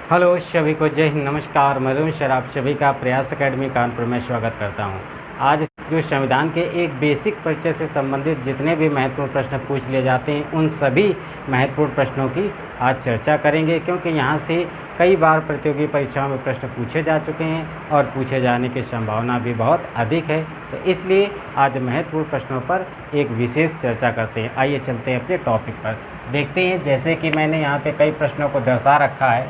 Hello सभी को जय हिंद, नमस्कार। मैं रमेश सर, आप सभी का प्रयास एकेडमी कानपुर में स्वागत करता हूं। आज जो संविधान के एक बेसिक परिचय से संबंधित जितने भी महत्वपूर्ण प्रश्न पूछ लिए जाते हैं उन सभी महत्वपूर्ण प्रश्नों की आज चर्चा करेंगे, क्योंकि यहां से कई बार प्रतियोगी परीक्षाओं में प्रश्न पूछे जा चुके हैं और पूछे जाने की संभावना भी बहुत अधिक है। तो इसलिए आज महत्वपूर्ण प्रश्नों पर एक विशेष चर्चा करते हैं। आइए चलते हैं अपने टॉपिक पर, देखते हैं। जैसे कि मैंने यहाँ पे कई प्रश्नों को दर्शा रखा है,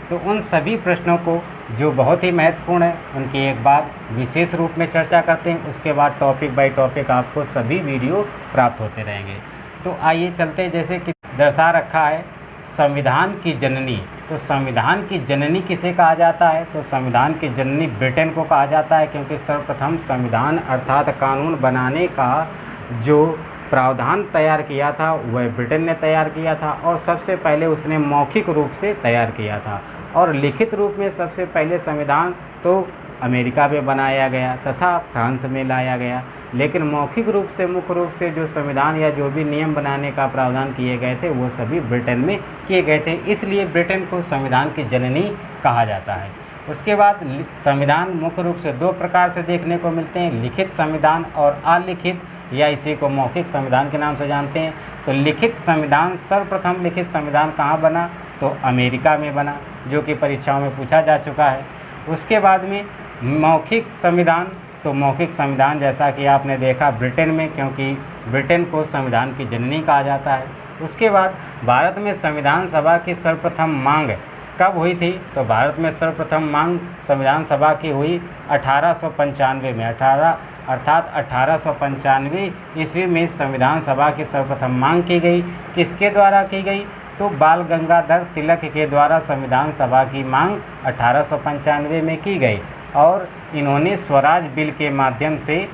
तो उन सभी प्रश्नों को जो बहुत ही महत्वपूर्ण है उनकी एक बार विशेष रूप में चर्चा करते हैं। उसके बाद टॉपिक बाय टॉपिक आपको सभी वीडियो प्राप्त होते रहेंगे। तो आइए चलते हैं। जैसे कि दर्शा रखा है संविधान की जननी, तो संविधान की जननी किसे कहा जाता है? तो संविधान की जननी ब्रिटेन को कहा जाता है, क्योंकि सर्वप्रथम संविधान अर्थात कानून बनाने का जो प्रावधान तैयार किया था वह ब्रिटेन ने तैयार किया था, और सबसे पहले उसने मौखिक रूप से तैयार किया था। और लिखित रूप में सबसे पहले संविधान तो अमेरिका में बनाया गया तथा फ्रांस में लाया गया, लेकिन मौखिक रूप से मुख्य रूप से जो संविधान या जो भी नियम बनाने का प्रावधान किए गए थे वो सभी ब्रिटेन में किए गए थे। इसलिए ब्रिटेन को संविधान की जननी कहा जाता है। उसके बाद संविधान मुख्य रूप से दो प्रकार से देखने को मिलते हैं, लिखित संविधान और अलिखित, या इसी को मौखिक संविधान के नाम से जानते हैं। तो लिखित संविधान, सर्वप्रथम लिखित संविधान कहाँ बना? तो अमेरिका में बना, जो कि परीक्षाओं में पूछा जा चुका है। उसके बाद में मौखिक संविधान, तो मौखिक संविधान जैसा कि आपने देखा ब्रिटेन में, क्योंकि ब्रिटेन को संविधान की जननी कहा जाता है। उसके बाद भारत में संविधान सभा की सर्वप्रथम मांग कब हुई थी? तो भारत में सर्वप्रथम मांग संविधान सभा की हुई 1895 में, अर्थात 1895 ईस्वी में संविधान सभा की सर्वप्रथम मांग की गई। किसके द्वारा की गई? तो बाल गंगाधर तिलक के द्वारा संविधान सभा की मांग 1895 में की गई, और इन्होंने स्वराज बिल के माध्यम से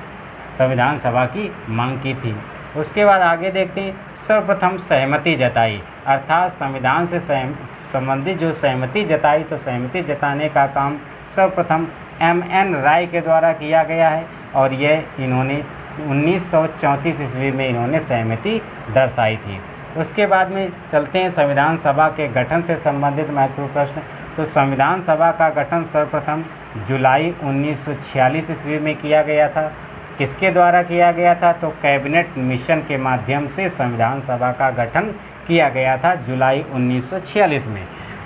संविधान सभा की मांग की थी। उसके बाद आगे देखते हैं। सर्वप्रथम सहमति जताई, अर्थात संविधान से संबंधित जो सहमति जताई, तो सहमति जताने का काम सर्वप्रथम M.N. राय के द्वारा किया गया है, और यह इन्होंने 1934 ईस्वी में इन्होंने सहमति दर्शाई थी। उसके बाद में चलते हैं संविधान सभा के गठन से संबंधित महत्वपूर्ण प्रश्न। तो संविधान सभा का गठन सर्वप्रथम जुलाई 1946 ईस्वी में किया गया था। किसके द्वारा किया गया था? तो कैबिनेट मिशन के माध्यम से संविधान सभा का गठन किया गया था जुलाई 1946 में।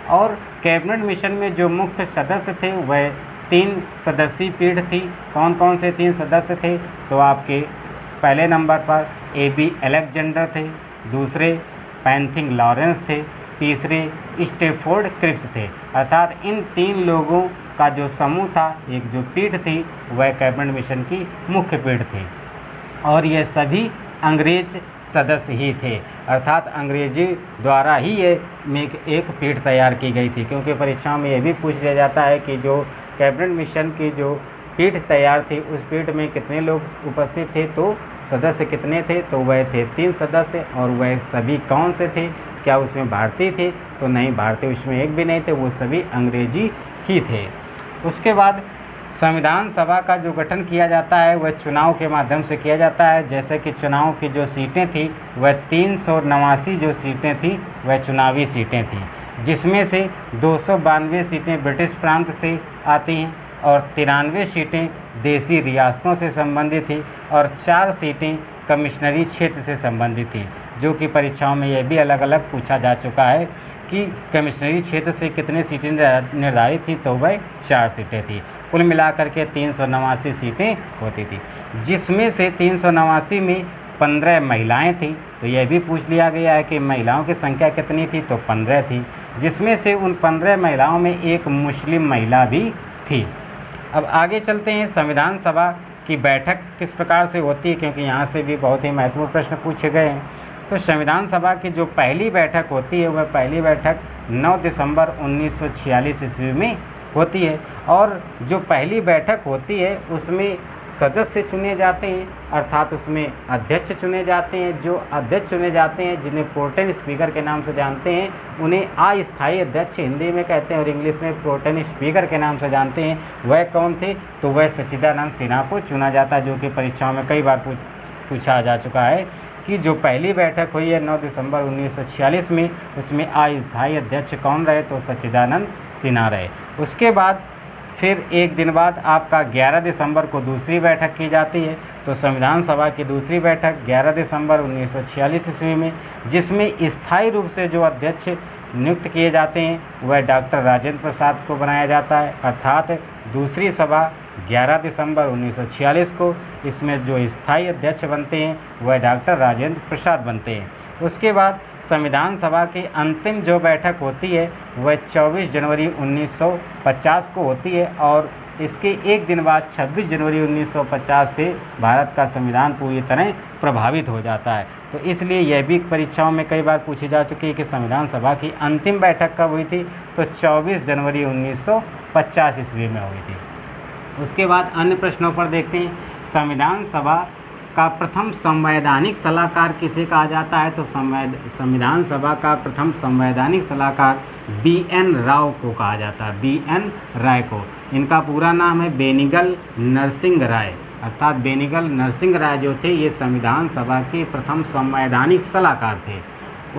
और कैबिनेट मिशन में जो मुख्य सदस्य थे वह 3 सदस्यीय पीठ थी। कौन कौन से 3 सदस्य थे? तो आपके पहले नंबर पर A.B. अलेक्जेंडर थे, दूसरे पैंथिंग लॉरेंस थे, तीसरे स्टेफोर्ड क्रिप्स थे। अर्थात इन 3 लोगों का जो समूह था, एक जो पीठ थी वह कैबिनेट मिशन की मुख्य पीठ थी, और ये सभी अंग्रेज सदस्य ही थे। अर्थात अंग्रेजी द्वारा ही ये एक पीठ तैयार की गई थी, क्योंकि परीक्षाओं में यह भी पूछ लिया जाता है कि जो कैबिनेट मिशन की जो पीठ तैयार थी उस पीठ में कितने लोग उपस्थित थे, तो सदस्य कितने थे? तो वह थे 3 सदस्य, और वह सभी कौन से थे? क्या उसमें भारतीय थे? तो नहीं, भारतीय उसमें एक भी नहीं थे, वो सभी अंग्रेजी ही थे। उसके बाद संविधान सभा का जो गठन किया जाता है वह चुनाव के माध्यम से किया जाता है। जैसे कि चुनाव की जो सीटें थी वह 389 जो सीटें थी वह चुनावी सीटें थी, जिसमें से 292 सीटें ब्रिटिश प्रांत से आती हैं, और 93 सीटें देसी रियासतों से संबंधित थी, और 4 सीटें कमिश्नरी क्षेत्र से संबंधित थी, जो कि परीक्षाओं में यह भी अलग अलग पूछा जा चुका है कि कमिश्नरी क्षेत्र से कितने सीटें निर्धारित थी, तो वह 4 सीटें थी। कुल मिलाकर के 389 सीटें होती थी, जिसमें से 389 में 15 महिलाएं थी। तो यह भी पूछ लिया गया है कि महिलाओं की संख्या कितनी थी, तो 15 थी, जिसमें से उन 15 महिलाओं में एक मुस्लिम महिला भी थी। अब आगे चलते हैं। संविधान सभा की बैठक किस प्रकार से होती है, क्योंकि यहाँ से भी बहुत ही महत्वपूर्ण प्रश्न पूछे गए हैं। तो संविधान सभा की जो पहली बैठक होती है वह पहली बैठक 9 दिसंबर 1946 ईस्वी में होती है, और जो पहली बैठक होती है उसमें सदस्य चुने जाते हैं, अर्थात उसमें अध्यक्ष चुने जाते हैं। जो अध्यक्ष चुने जाते हैं, जिन्हें प्रोटेम स्पीकर के नाम से जानते हैं, उन्हें अस्थायी अध्यक्ष हिंदी में कहते हैं और इंग्लिश में प्रोटेम स्पीकर के नाम से जानते हैं। वह कौन थे? तो वह सच्चिदानंद सिन्हा को चुना जाता है, जो कि परीक्षाओं में कई बार पूछा जा चुका है कि जो पहली बैठक हुई है 9 दिसंबर 1946 में, उसमें अस्थायी अध्यक्ष कौन रहे, तो सच्चिदानंद सिन्हा रहे। उसके बाद फिर एक दिन बाद आपका 11 दिसंबर को दूसरी बैठक की जाती है, तो संविधान सभा की दूसरी बैठक 11 दिसंबर 1946 ईस्वी में, जिसमें स्थायी रूप से जो अध्यक्ष नियुक्त किए जाते हैं वह डॉक्टर राजेंद्र प्रसाद को बनाया जाता है। अर्थात दूसरी सभा 11 दिसंबर 1946 को, इसमें जो स्थायी अध्यक्ष बनते हैं वह डॉक्टर राजेंद्र प्रसाद बनते हैं। उसके बाद संविधान सभा की अंतिम जो बैठक होती है वह 24 जनवरी 1950 को होती है, और इसके एक दिन बाद 26 जनवरी 1950 से भारत का संविधान पूरी तरह प्रभावित हो जाता है। तो इसलिए यह भी परीक्षाओं में कई बार पूछी जा चुकी है कि संविधान सभा की अंतिम बैठक कब हुई थी, तो 24 जनवरी 1950 ईस्वी में हुई थी। उसके बाद अन्य प्रश्नों पर देखते हैं, संविधान सभा का प्रथम संवैधानिक सलाहकार किसे कहा जाता है, तो संविधान सभा का प्रथम संवैधानिक सलाहकार BN राव को कहा जाता है, BN राय को। इनका पूरा नाम है बेनिगल नरसिंह राय, अर्थात बेनिगल नरसिंह राय जो थे ये संविधान सभा के प्रथम संवैधानिक सलाहकार थे।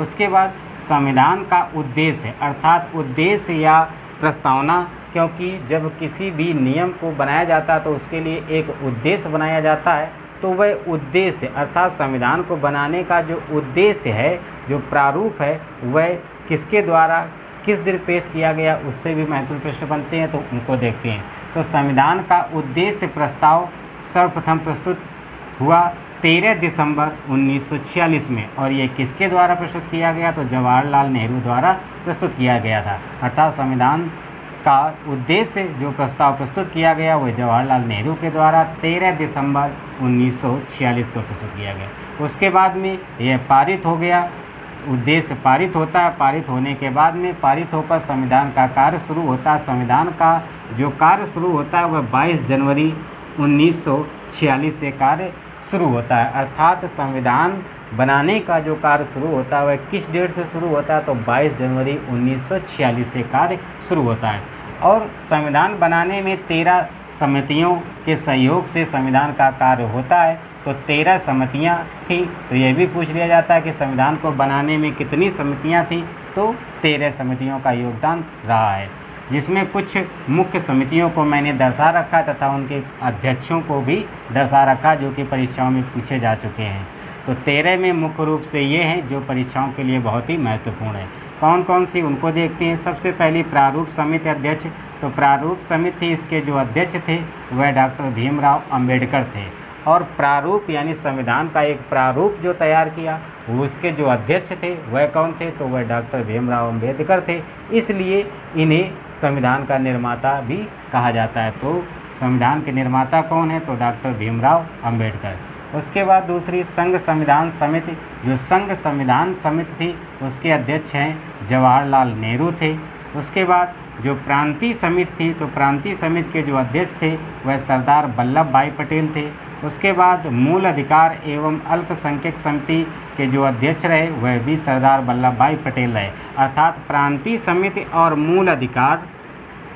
उसके बाद संविधान का उद्देश्य, अर्थात उद्देश्य या प्रस्तावना, क्योंकि जब किसी भी नियम को बनाया जाता है तो उसके लिए एक उद्देश्य बनाया जाता है, तो वह उद्देश्य अर्थात संविधान को बनाने का जो उद्देश्य है, जो प्रारूप है, वह किसके द्वारा किस दिन पेश किया गया, उससे भी महत्वपूर्ण प्रश्न बनते हैं, तो उनको देखते हैं। तो संविधान का उद्देश्य प्रस्ताव सर्वप्रथम प्रस्तुत हुआ 13 दिसंबर 1946 में, और ये किसके द्वारा प्रस्तुत किया गया, तो जवाहरलाल नेहरू द्वारा प्रस्तुत किया गया था। अर्थात संविधान का उद्देश्य जो प्रस्ताव प्रस्तुत किया गया वह जवाहरलाल नेहरू के द्वारा 13 दिसंबर 1946 को प्रस्तुत किया गया। उसके बाद में यह पारित हो गया, उद्देश्य पारित होता है, पारित होने के बाद में पारित होकर संविधान का कार्य शुरू होता है। संविधान का जो कार्य शुरू होता है वह 22 जनवरी 1946 से कार्य शुरू होता है। अर्थात संविधान बनाने का जो कार्य शुरू होता है वह किस डेट से शुरू होता है, तो 22 जनवरी 1946 से कार्य शुरू होता है। और संविधान बनाने में 13 समितियों के सहयोग से संविधान का कार्य होता है, तो 13 समितियां थी। तो यह भी पूछ लिया जाता है कि संविधान को बनाने में कितनी समितियां थी, तो 13 समितियों का योगदान रहा है, जिसमें कुछ मुख्य समितियों को मैंने दर्शा रखा तथा उनके अध्यक्षों को भी दर्शा रखा जो कि परीक्षाओं में पूछे जा चुके हैं। तो 13 में मुख्य रूप से ये हैं जो परीक्षाओं के लिए बहुत ही महत्वपूर्ण है। कौन कौन सी उनको देखते हैं। सबसे पहली प्रारूप समिति अध्यक्ष, तो प्रारूप समिति इसके जो अध्यक्ष थे वह डॉक्टर भीमराव अंबेडकर थे, और प्रारूप यानी संविधान का एक प्रारूप जो तैयार किया उसके जो अध्यक्ष थे वह कौन थे, तो वह डॉक्टर भीमराव अंबेडकर थे। इसलिए इन्हें संविधान का निर्माता भी कहा जाता है। तो संविधान के निर्माता कौन है, तो डॉक्टर भीमराव अंबेडकर। उसके बाद दूसरी संघ संविधान समिति, जो संघ संविधान समिति थी उसके अध्यक्ष हैं जवाहरलाल नेहरू थे। उसके बाद जो प्रांतीय समिति थी, तो प्रांतीय समिति के जो अध्यक्ष थे वह सरदार वल्लभ भाई पटेल थे। उसके बाद मूल अधिकार एवं अल्पसंख्यक समिति के जो अध्यक्ष रहे वह भी सरदार वल्लभ भाई पटेल रहे। अर्थात प्रांतीय समिति और मूल अधिकार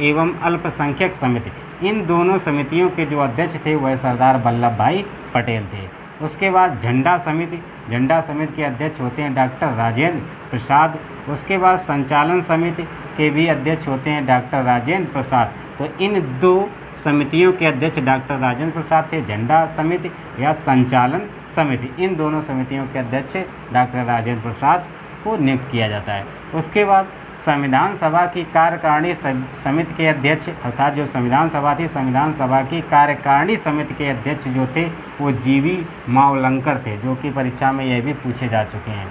एवं अल्पसंख्यक समिति, इन दोनों समितियों के जो अध्यक्ष थे वह सरदार वल्लभ भाई पटेल थे। उसके बाद झंडा समिति, झंडा समिति के अध्यक्ष होते हैं डॉक्टर राजेंद्र प्रसाद। उसके बाद संचालन समिति के भी अध्यक्ष होते हैं डॉक्टर राजेंद्र प्रसाद। तो इन दो समितियों के अध्यक्ष डॉक्टर राजेंद्र प्रसाद थे। झंडा समिति या संचालन समिति, इन दोनों समितियों के अध्यक्ष डॉक्टर राजेंद्र प्रसाद को नियुक्त किया जाता है। उसके बाद संविधान सभा की कार्यकारिणी समिति के अध्यक्ष, अर्थात जो संविधान सभा थी, संविधान सभा की कार्यकारिणी समिति के अध्यक्ष जो थे वो जीवी मावलंकर थे, जो कि परीक्षा में यह भी पूछे जा चुके हैं।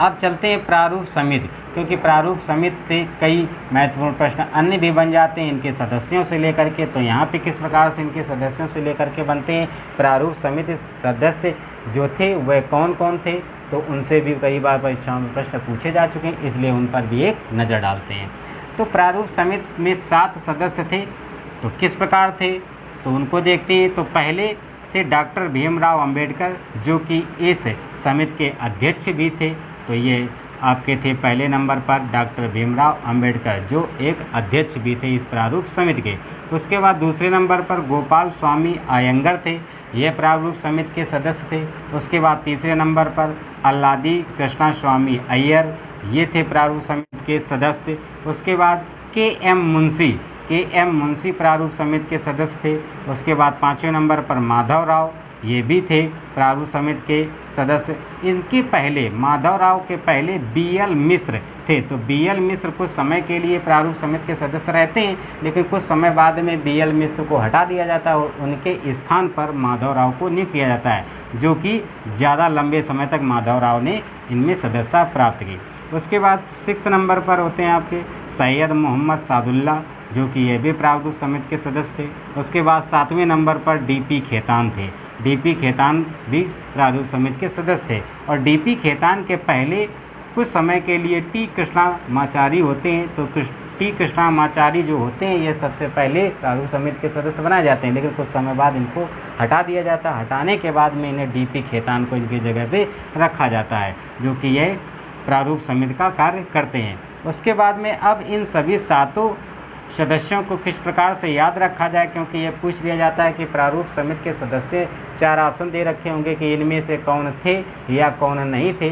अब चलते हैं प्रारूप समिति, क्योंकि प्रारूप समिति से कई महत्वपूर्ण प्रश्न अन्य भी बन जाते हैं इनके सदस्यों से लेकर के। तो यहाँ पे किस प्रकार से इनके सदस्यों से लेकर के बनते हैं। प्रारूप समिति सदस्य जो थे वह कौन कौन थे, तो उनसे भी कई बार परीक्षाओं में प्रश्न पूछे जा चुके हैं, इसलिए उन पर भी एक नज़र डालते हैं। तो प्रारूप समिति में 7 सदस्य थे। तो किस प्रकार थे, तो उनको देखते हैं। तो पहले थे डॉक्टर भीमराव अंबेडकर, जो कि इस समिति के अध्यक्ष भी थे। तो ये आपके थे पहले नंबर पर डॉक्टर भीमराव अंबेडकर, जो एक अध्यक्ष भी थे इस प्रारूप समिति के। उसके बाद दूसरे नंबर पर गोपाल स्वामी अयंगर थे, ये प्रारूप समिति के सदस्य थे। उसके बाद तीसरे नंबर पर अल्लादी कृष्णा स्वामी अय्यर, ये थे प्रारूप समिति के सदस्य। उसके बाद के एम मुंशी प्रारूप समिति के सदस्य थे। उसके बाद पाँचवें नंबर पर माधव राव, ये भी थे प्रारूप समिति के सदस्य। इनके पहले माधव राव के पहले BL मिश्र थे, तो BL मिश्र कुछ समय के लिए प्रारूप समिति के सदस्य रहते हैं, लेकिन कुछ समय बाद में BL मिश्र को हटा दिया जाता है और उनके स्थान पर माधव राव को नियुक्त किया जाता है, जो कि ज़्यादा लंबे समय तक माधव राव ने इनमें सदस्यता प्राप्त की। उसके बाद 6 नंबर पर होते हैं आपके सैयद मोहम्मद सादुल्ला, जो कि ये भी प्रारूप समिति के सदस्य थे। उसके बाद 7वें नंबर पर DP खेतान थे, DP खेतान भी प्रारूप समिति के सदस्य थे। और DP खेतान के पहले कुछ समय के लिए T कृष्णामाचारी होते हैं, तो T कृष्णामाचारी जो होते हैं ये सबसे पहले प्रारूप समिति के सदस्य बनाए जाते हैं, लेकिन कुछ समय बाद इनको हटा दिया जाता है। हटाने के बाद में इन्हें DP खेतान को इनकी जगह पे रखा जाता है, जो कि यह प्रारूप समिति का कार्य करते हैं। उसके बाद में अब इन सभी 7 सदस्यों को किस प्रकार से याद रखा जाए, क्योंकि ये पूछ लिया जाता है कि प्रारूप समिति के सदस्य 4 ऑप्शन दे रखे होंगे कि इनमें से कौन थे या कौन नहीं थे।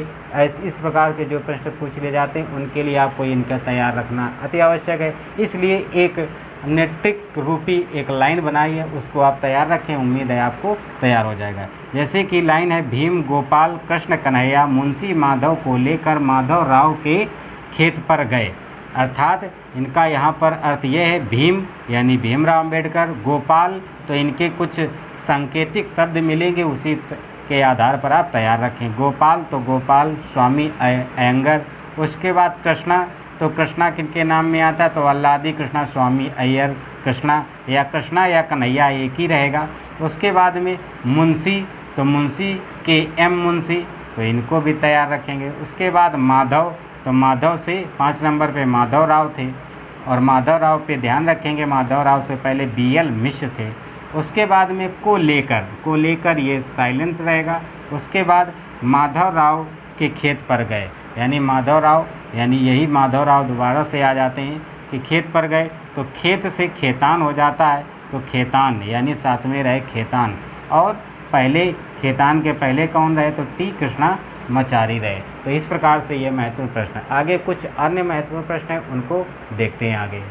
इस प्रकार के जो प्रश्न पूछ लिए जाते हैं उनके लिए आपको इनका तैयार रखना अति आवश्यक है। इसलिए एक नेटिक रूपी एक लाइन बनाई है, उसको आप तैयार रखें, उम्मीद है आपको तैयार हो जाएगा। जैसे कि लाइन है, भीम गोपाल कृष्ण कन्हैया मुंशी माधव को लेकर माधव राव के खेत पर गए। अर्थात इनका यहाँ पर अर्थ यह है, भीम यानी भीमराव अंबेडकर, गोपाल तो इनके कुछ सांकेतिक शब्द मिलेंगे, उसी के आधार पर आप तैयार रखें। गोपाल तो गोपाल स्वामी अयंगर। उसके बाद कृष्णा, तो कृष्णा किनके नाम में आता है, तो अल्लादी कृष्णा स्वामी अय्यर, कृष्णा या कन्हैया एक ही रहेगा। उसके बाद में मुंशी, तो मुंशी के एम मुंशी, तो इनको भी तैयार रखेंगे। उसके बाद माधव, तो माधव से 5 नंबर पे माधव राव थे, और माधव राव पे ध्यान रखेंगे, माधव राव से पहले BL मिश्र थे। उसके बाद में को लेकर ये साइलेंट रहेगा। उसके बाद माधव राव के खेत पर गए, यानी माधव राव यानी यही माधव राव दोबारा से आ जाते हैं कि खेत पर गए, तो खेत से खेतान हो जाता है, तो खेतान यानी 7 में रहे खेतान। और पहले खेतान के पहले कौन रहे, तो T कृष्णामाचारी रहे। तो इस प्रकार से ये महत्वपूर्ण प्रश्न है। आगे कुछ अन्य महत्वपूर्ण प्रश्न हैं, उनको देखते हैं आगे।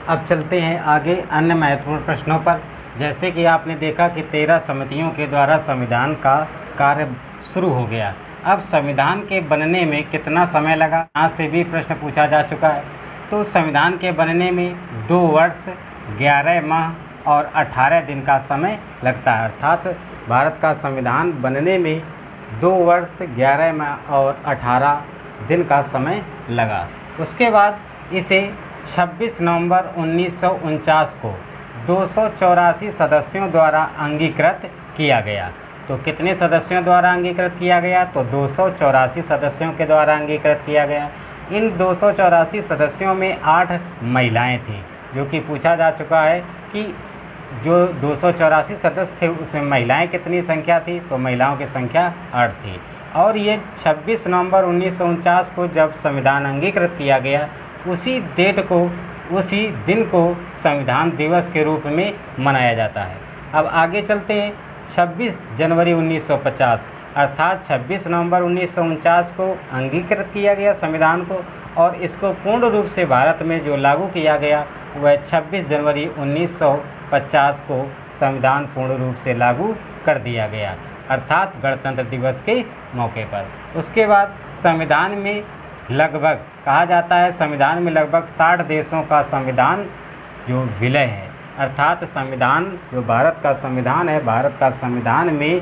अब चलते हैं आगे अन्य महत्वपूर्ण प्रश्नों पर। जैसे कि आपने देखा कि 13 समितियों के द्वारा संविधान का कार्य शुरू हो गया। अब संविधान के बनने में कितना समय लगा, यहाँ से भी प्रश्न पूछा जा चुका है। तो संविधान के बनने में 2 वर्ष 11 माह और 18 दिन का समय लगता है। अर्थात भारत का संविधान बनने में 2 वर्ष 11 माह और 18 दिन का समय लगा। उसके बाद इसे 26 नवंबर 1949 को 284 सदस्यों द्वारा अंगीकृत किया गया। तो कितने सदस्यों द्वारा अंगीकृत किया गया, तो 284 सदस्यों के द्वारा अंगीकृत किया गया। इन 284 सदस्यों में 8 महिलाएं थीं, जो कि पूछा जा चुका है कि जो 284 सदस्य थे उसमें महिलाएं कितनी संख्या थी, तो महिलाओं की संख्या 8 थी। और ये 26 नवंबर 1949 को जब संविधान अंगीकृत किया गया, उसी दिन को संविधान दिवस के रूप में मनाया जाता है। अब आगे चलते हैं। 26 जनवरी 1950 अर्थात 26 नवंबर 1949 को अंगीकृत किया गया संविधान को, और इसको पूर्ण रूप से भारत में जो लागू किया गया वह 26 जनवरी 1950 को संविधान पूर्ण रूप से लागू कर दिया गया, अर्थात गणतंत्र दिवस के मौके पर। उसके बाद संविधान में लगभग कहा जाता है, संविधान में लगभग 60 देशों का संविधान जो विलय है, अर्थात संविधान जो भारत का संविधान है, भारत का संविधान में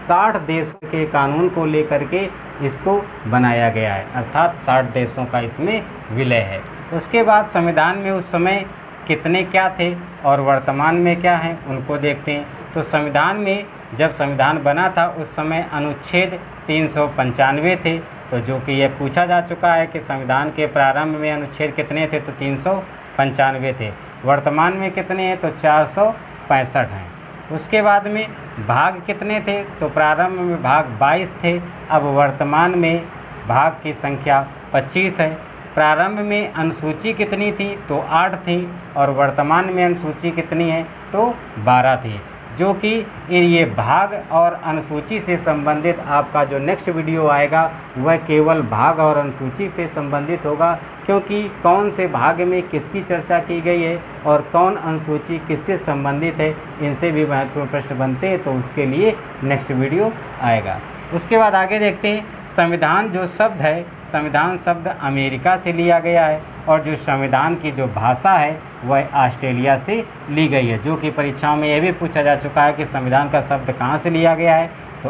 60 देशों के कानून को लेकर के इसको बनाया गया है, अर्थात 60 देशों का इसमें विलय है। उसके बाद संविधान में उस समय कितने क्या थे और वर्तमान में क्या हैं, उनको देखते हैं। तो संविधान में जब संविधान बना था उस समय अनुच्छेद 395 थे, तो जो कि यह पूछा जा चुका है कि संविधान के प्रारंभ में अनुच्छेद कितने थे, तो 395 थे। वर्तमान में कितने हैं, तो 465 हैं। उसके बाद में भाग कितने थे, तो प्रारंभ में भाग 22 थे, अब वर्तमान में भाग की संख्या 25 है। प्रारंभ में अनुसूची कितनी थी, तो 8 थी, और वर्तमान में अनुसूची कितनी है, तो 12 थी। जो कि ये भाग और अनुसूची से संबंधित आपका जो नेक्स्ट वीडियो आएगा वह केवल भाग और अनुसूची पे संबंधित होगा, क्योंकि कौन से भाग में किसकी चर्चा की गई है और कौन अनुसूची किससे संबंधित है, इनसे भी महत्वपूर्ण प्रश्न बनते हैं, तो उसके लिए नेक्स्ट वीडियो आएगा। उसके बाद आगे देखते हैं, संविधान जो शब्द है, संविधान शब्द अमेरिका से लिया गया है, और जो संविधान की जो भाषा है वह ऑस्ट्रेलिया से ली गई है। जो कि परीक्षाओं में यह भी पूछा जा चुका है कि संविधान का शब्द कहाँ से लिया गया है, तो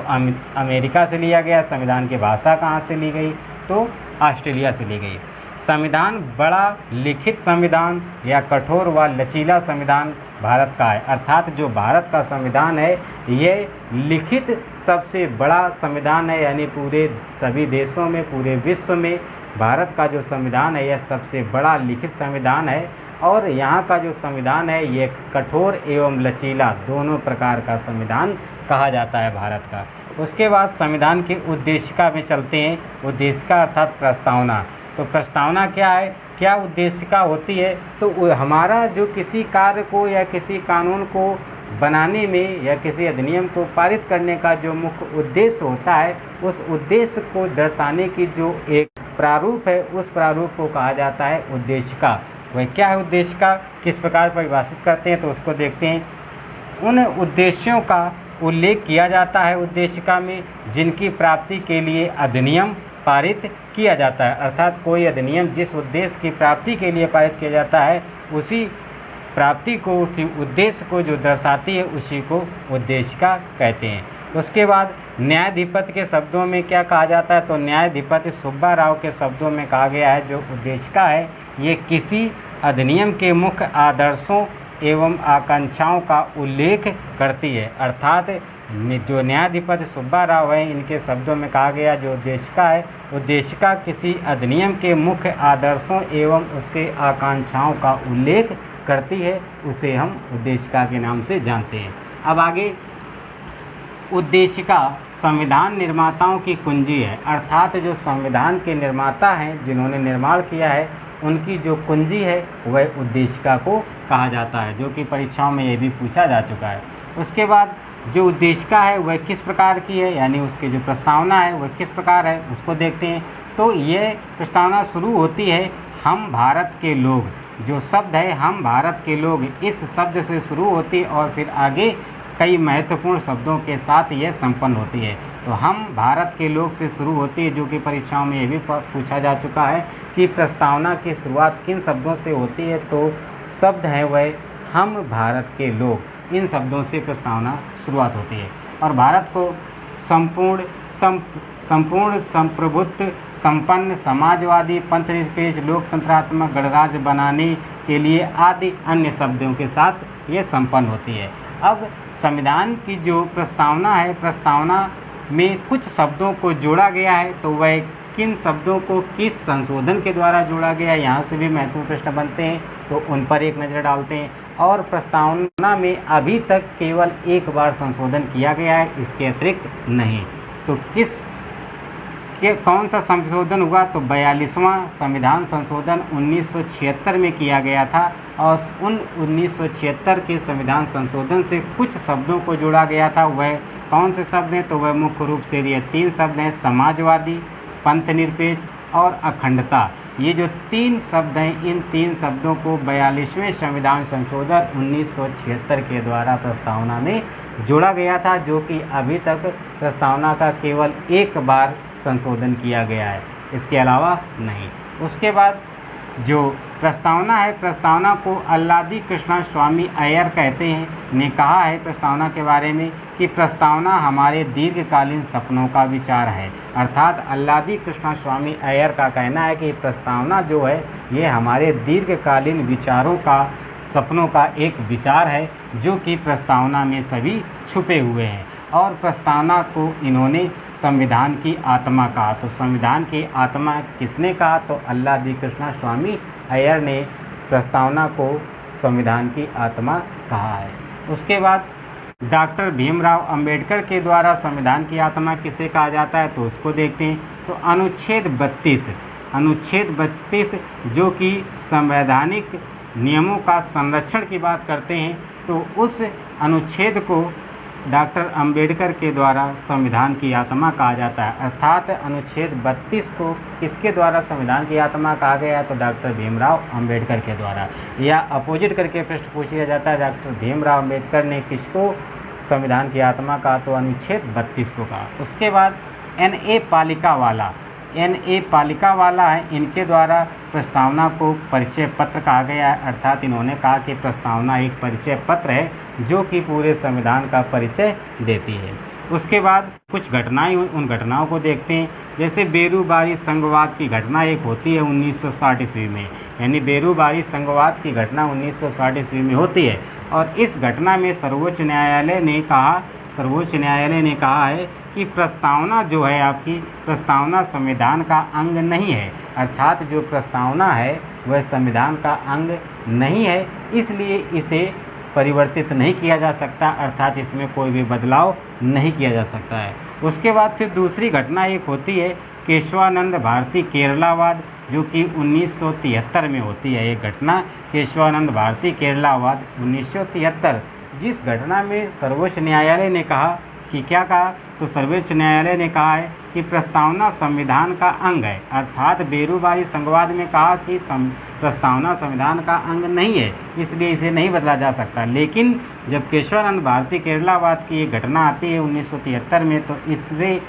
अमेरिका से लिया गया। संविधान की भाषा कहाँ से ली गई, तो ऑस्ट्रेलिया से ली गई। संविधान बड़ा लिखित संविधान या कठोर व लचीला संविधान भारत का है, अर्थात जो भारत का संविधान है ये लिखित सबसे बड़ा संविधान है, यानी पूरे सभी देशों में, पूरे विश्व में भारत का जो संविधान है यह सबसे बड़ा लिखित संविधान है। और यहाँ का जो संविधान है ये कठोर एवं लचीला दोनों प्रकार का संविधान कहा जाता है भारत का। उसके बाद संविधान के उद्देशिका में चलते हैं। उद्देशिका अर्थात प्रस्तावना। तो प्रस्तावना क्या है, क्या उद्देशिका होती है, तो हमारा जो किसी कार्य को या किसी कानून को बनाने में या किसी अधिनियम को पारित करने का जो मुख्य उद्देश्य होता है, उस उद्देश्य को दर्शाने की जो एक प्रारूप है, उस प्रारूप को कहा जाता है उद्देशिका। वह क्या है उद्देशिका, किस प्रकार परिभाषित करते हैं, तो उसको देखते हैं। उन उद्देश्यों का उल्लेख किया जाता है उद्देशिका में जिनकी प्राप्ति के लिए अधिनियम पारित किया जाता है, अर्थात कोई अधिनियम जिस उद्देश्य की प्राप्ति के लिए पारित किया जाता है उसी प्राप्ति को, उसी उद्देश्य को जो दर्शाती है उसी को उद्देशिका कहते हैं। उसके बाद न्यायाधिपति के शब्दों में क्या कहा जाता है, तो न्यायाधिपति सुब्बा राव के शब्दों में कहा गया है जो उद्देशिका है ये किसी अधिनियम के मुख्य आदर्शों एवं आकांक्षाओं का उल्लेख करती है, अर्थात जो न्यायाधिपति सुब्बा राव है इनके शब्दों में कहा गया जो उद्देशिका है, उद्देशिका किसी अधिनियम के मुख्य आदर्शों एवं उसके आकांक्षाओं का उल्लेख करती है, उसे हम उद्देशिका के नाम से जानते हैं। अब आगे, उद्देशिका संविधान निर्माताओं की कुंजी है, अर्थात जो संविधान के निर्माता हैं जिन्होंने निर्माण किया है उनकी जो कुंजी है वह उद्देशिका को कहा जाता है, जो कि परीक्षाओं में ये भी पूछा जा चुका है। उसके बाद जो उद्देशिका है वह किस प्रकार की है, यानी उसकी जो प्रस्तावना है वह किस प्रकार है उसको देखते हैं। तो ये प्रस्तावना शुरू होती है हम भारत के लोग, जो शब्द है हम भारत के लोग, इस शब्द से शुरू होती है और फिर आगे कई महत्वपूर्ण शब्दों के साथ यह संपन्न होती है। तो हम भारत के लोग से शुरू होती है, जो कि परीक्षाओं में ये भी पूछा जा चुका है कि प्रस्तावना की शुरुआत किन शब्दों से होती है, तो शब्द है वह हम भारत के लोग, इन शब्दों से प्रस्तावना शुरुआत होती है। और भारत को संपूर्ण संप्रभुत्व संपन्न समाजवादी पंथनिरपेक्ष लोकतंत्रात्मक गणराज्य बनाने के लिए आदि अन्य शब्दों के साथ ये संपन्न होती है। अब संविधान की जो प्रस्तावना है, प्रस्तावना में कुछ शब्दों को जोड़ा गया है, तो वह किन शब्दों को किस संशोधन के द्वारा जोड़ा गया, यहाँ से भी महत्वपूर्ण प्रश्न बनते हैं, तो उन पर एक नज़र डालते हैं। और प्रस्तावना में अभी तक केवल एक बार संशोधन किया गया है, इसके अतिरिक्त नहीं। तो कौन सा संशोधन हुआ, तो 42वां संविधान संशोधन 1976 में किया गया था, और उन 1976 के संविधान संशोधन से कुछ शब्दों को जोड़ा गया था। वह कौन से शब्द हैं, तो वह मुख्य रूप से ये 3 शब्द हैं, समाजवादी, पंथनिरपेक्ष और अखंडता। ये जो 3 शब्द हैं, इन 3 शब्दों को 42वें संविधान संशोधन 1976 के द्वारा प्रस्तावना में जोड़ा गया था, जो कि अभी तक प्रस्तावना का केवल एक बार संशोधन किया गया है, इसके अलावा नहीं। उसके बाद जो प्रस्तावना है, प्रस्तावना को अल्लादी कृष्णा स्वामी अय्यर कहते हैं, ने कहा है प्रस्तावना के बारे में कि प्रस्तावना हमारे दीर्घकालीन सपनों का विचार है, अर्थात अल्लादी कृष्णा स्वामी अय्यर का कहना है कि प्रस्तावना जो है ये हमारे दीर्घकालीन विचारों का, सपनों का एक विचार है, जो कि प्रस्तावना में सभी छुपे हुए हैं। और प्रस्तावना को इन्होंने संविधान की आत्मा कहा। तो संविधान की आत्मा किसने कहा, तो अल्लादी कृष्णा स्वामी अय्यर ने प्रस्तावना को संविधान की आत्मा कहा है। उसके बाद डॉक्टर भीमराव अंबेडकर के द्वारा संविधान की आत्मा किसे कहा जाता है, तो उसको देखते हैं। तो अनुच्छेद 32 जो कि संवैधानिक नियमों का संरक्षण की बात करते हैं, तो उस अनुच्छेद को डॉक्टर अंबेडकर के द्वारा संविधान की आत्मा कहा जाता है। अर्थात अनुच्छेद 32 को किसके द्वारा संविधान की आत्मा कहा गया है, तो डॉक्टर भीमराव अंबेडकर के द्वारा। या अपोजिट करके प्रश्न पूछ लिया जाता है, डॉक्टर भीमराव अंबेडकर ने किसको संविधान की आत्मा कहा, तो अनुच्छेद 32 को कहा। उसके बाद N.A. पालिका वाला है, इनके द्वारा प्रस्तावना को परिचय पत्र कहा गया है। अर्थात इन्होंने कहा कि प्रस्तावना एक परिचय पत्र है जो कि पूरे संविधान का परिचय देती है। उसके बाद कुछ घटनाएं, उन घटनाओं को देखते हैं। जैसे बेरूबारी संघवाद की घटना एक होती है 1960 ईस्वी में, यानी बेरूबारी संघवाद की घटना 1960 ईस्वी में होती है। और इस घटना में सर्वोच्च न्यायालय ने कहा है कि प्रस्तावना जो है आपकी प्रस्तावना संविधान का अंग नहीं है। अर्थात जो प्रस्तावना है वह संविधान का अंग नहीं है, इसलिए इसे परिवर्तित नहीं किया जा सकता। अर्थात इसमें कोई भी बदलाव नहीं किया जा सकता है। उसके बाद फिर दूसरी घटना एक होती है केशवानंद भारती केरलावाद, जो कि 1973 में होती है। एक घटना केशवानंद भारती केरलावाद 1973, जिस घटना में सर्वोच्च न्यायालय ने कहा कि क्या कहा, तो सर्वोच्च न्यायालय ने कहा है कि प्रस्तावना संविधान का अंग है। अर्थात बेरूबारी संघवाद में कहा कि प्रस्तावना संविधान का अंग नहीं है, इसलिए इसे नहीं बदला जा सकता। लेकिन जब केशवानंद भारती केरलावाद की एक घटना आती है 1973 में, तो इससे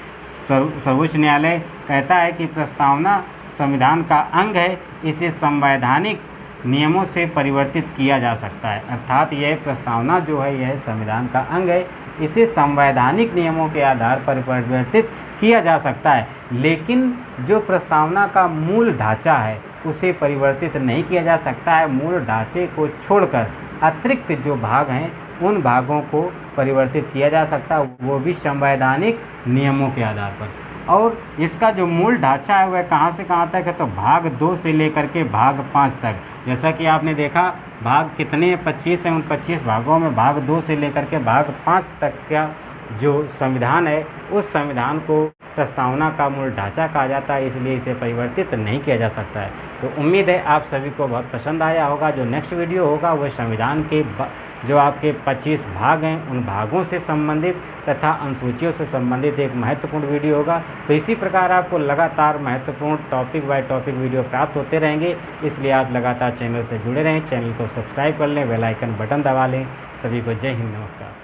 सर्वोच्च न्यायालय कहता है कि प्रस्तावना संविधान का अंग है, इसे संवैधानिक नियमों से परिवर्तित किया जा सकता है। अर्थात यह प्रस्तावना जो है यह संविधान का अंग है, इसे संवैधानिक नियमों के आधार पर परिवर्तित किया जा सकता है। लेकिन जो प्रस्तावना का मूल ढांचा है उसे परिवर्तित नहीं किया जा सकता है। मूल ढांचे को छोड़कर अतिरिक्त जो भाग हैं उन भागों को परिवर्तित किया जा सकता है, वो भी संवैधानिक नियमों के आधार पर। और इसका जो मूल ढांचा है वह कहाँ से कहाँ तक है, तो भाग 2 से लेकर के भाग 5 तक। जैसा कि आपने देखा भाग कितने 25 हैं, उन 25 भागों में भाग 2 से लेकर के भाग 5 तक का जो संविधान है उस संविधान को प्रस्तावना का मूल ढांचा कहा जाता है, इसलिए इसे परिवर्तित नहीं किया जा सकता है। तो उम्मीद है आप सभी को बहुत पसंद आया होगा। जो नेक्स्ट वीडियो होगा वह संविधान के जो आपके 25 भाग हैं उन भागों से संबंधित तथा अनुसूचियों से संबंधित एक महत्वपूर्ण वीडियो होगा। तो इसी प्रकार आपको लगातार महत्वपूर्ण टॉपिक बाय टॉपिक वीडियो प्राप्त होते रहेंगे, इसलिए आप लगातार चैनल से जुड़े रहें। चैनल को सब्सक्राइब कर लें, बेल आइकन बटन दबा लें। सभी को जय हिंद, नमस्कार।